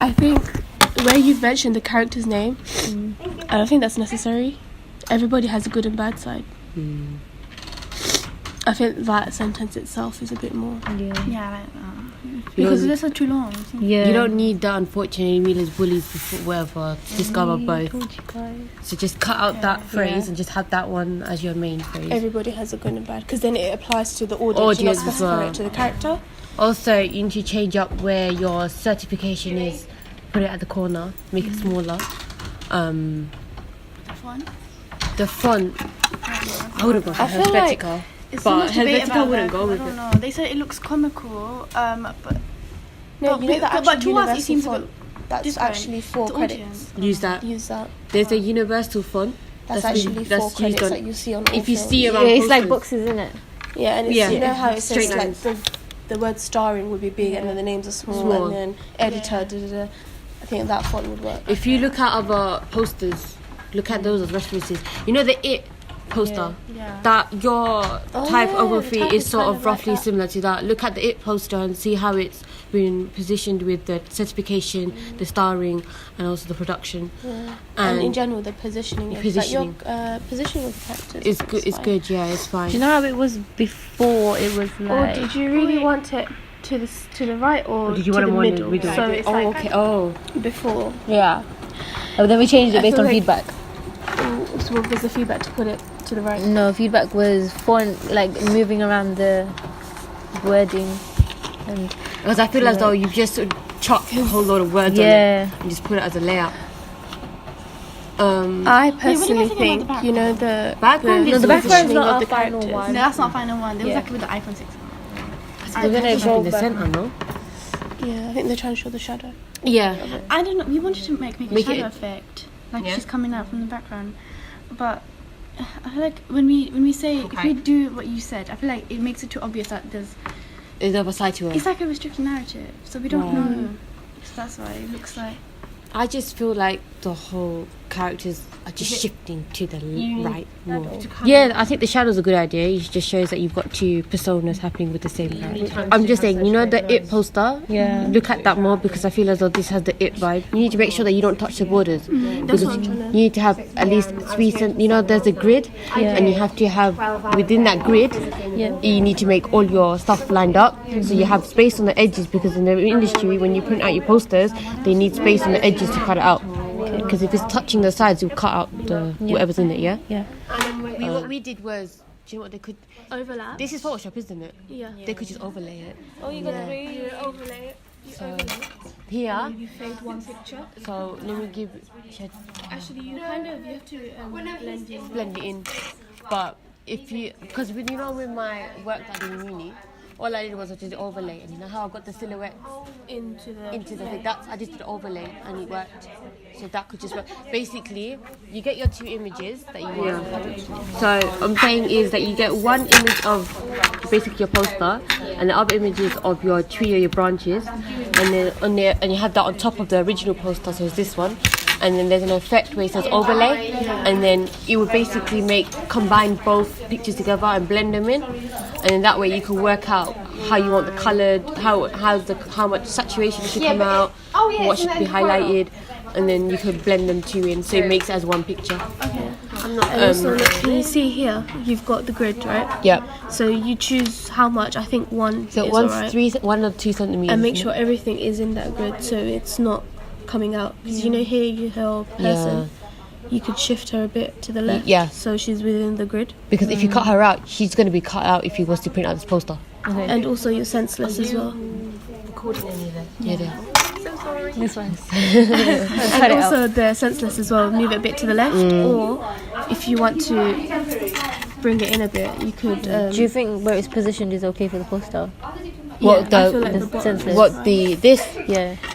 I think where you've mentioned the character's name, I don't think that's necessary. Everybody has a good and bad side. I think that sentence itself is a bit more. Yeah, I like that. Because this is too long. Yeah. You don't need the unfortunately Mila's bullies before whatever to discover both. So just cut out that phrase and just have that one as your main phrase. Everybody has a good and bad, because then it applies to the audience. You're not specifying it to the character. Also, you need to change up where your certification is. Put it at the corner. Make it smaller. The font. I would have gone for Helvetica. But Helvetica wouldn't go with it. I don't know. They said it looks comical, but no, you know that but to us it universal seems font. That's actually 4 credits. Use that. There's a universal font. That's actually 4 credits that you see on all if you films. see around it's like boxes, isn't it? Yeah, and it's, you know how it straight says like the word starring would be big and then the names are small. And then editor, I think that font would work. If you look at other posters, look at those as references. You know the It poster? That your typography is sort of roughly similar to that. Look at the It poster and see how it's been positioned with the certification, the starring, and also the production. And in general, the positioning. Like your positioning of the characters. It's good. It's good. Yeah, it's fine. Do you know how it was before? It was like. Or did you really want it to the right or did you to want the it middle? So it's before. Yeah. But then we changed it based on feedback. So what was the feedback to put it to the right? No, feedback was font, like moving around the wording. And because I feel as though you've just chucked a whole lot of words on it and just put it as a layout. I personally think, you know, the background the background's not the final characters. one. No, that's not final one. It was like with the iPhone 6. We're gonna go in the center, no? Yeah, I think they're trying to show the shadow. Yeah. I don't know. We wanted to make a shadow effect, like she's coming out from the background, but I feel like when we say if we do what you said, I feel like it makes it too obvious that there's a side to it. It's like a restricted narrative, so we don't know. So that's why it looks like. I just feel like the whole characters are just shifting to the right more. Yeah, I think the shadow's a good idea. It just shows that you've got 2 personas happening with the same character. I'm just saying, you know the It poster? Yeah. Look at that more because I feel as though this has the It vibe. You need to make sure that you don't touch the borders. Because you need to have at least 3 you know, there's a grid and you have to have, within that grid, you need to make all your stuff lined up. So you have space on the edges because in the industry, when you print out your posters, they need space on the edges to cut it out. Because if it's touching the sides, you'll cut out the whatever's in it, yeah? What we did was, do you know what they could... Overlap? This is Photoshop, isn't it? Yeah. They could just overlay it. Oh, you got to overlay it. So, here... You fade one picture. So, let me give... Actually, you have to blend it in. But if you... Because, you know, with my work that I did in uni, all I did was just overlay, and you know how I got the silhouette into the thing. I just did overlay, and it worked. So that could just work. Basically, you get your 2 images that you want. So I'm saying is that you get one image of basically your poster, and the other images of your tree or your branches, and then on there, and you have that on top of the original poster. So it's this one. And then there's an effect where it says overlay, and then it would basically combine both pictures together and blend them in, and then that way you can work out how you want the coloured, how much saturation should come out, what should be highlighted, and then you can blend them 2 in, so it makes it as one picture. Okay. Also, look, can you see here? You've got the grid, right? Yeah. So you choose how much. I think 1. So is 1 or 2 centimeters. And make sure everything is in that grid, so it's not coming out, because you know here you have a person, you could shift her a bit to the left, so she's within the grid, because if you cut her out, she's going to be cut out if you was to print out this poster. And also you're senseless as well. Recording any of it? Yeah. So sorry. This one. And also they're senseless as well. Move it a bit to the left, or if you want to bring it in a bit, you could. Do you think where it's positioned is okay for the poster? What I feel like the senseless. What this?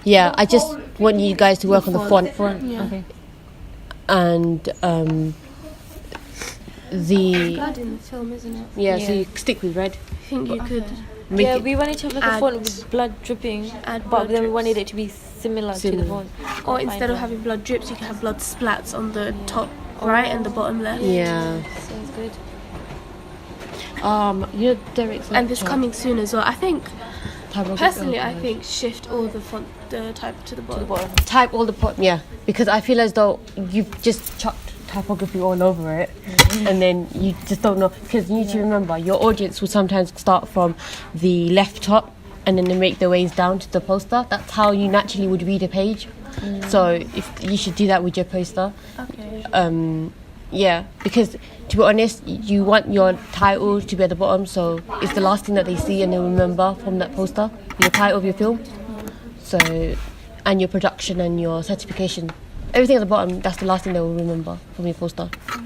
Yeah. I just want you guys to work on the font. Yeah. Okay. And the blood in the film, isn't it? Yeah. So you stick with red. I think you could. We wanted to have like a font with blood dripping, but then we wanted it to be similar to the font. Or instead of having blood drips, you can have blood splats on the top right and the bottom left. Yeah. Sounds good. You know Derek's lecture. And this coming soon as well. I think Personally, I think shift all the font, the type to the bottom. Type all the yeah, because I feel as though you've just chucked typography all over it, and then you just don't know, because you need to remember your audience will sometimes start from the left top and then they make their ways down to the poster. That's how you naturally would read a page. So if you should do that with your poster. Okay. Yeah, because to be honest, you want your title to be at the bottom, so it's the last thing that they see and they remember from that poster, your title of your film. So, and your production and your certification. Everything at the bottom, that's the last thing they will remember from your poster. Okay.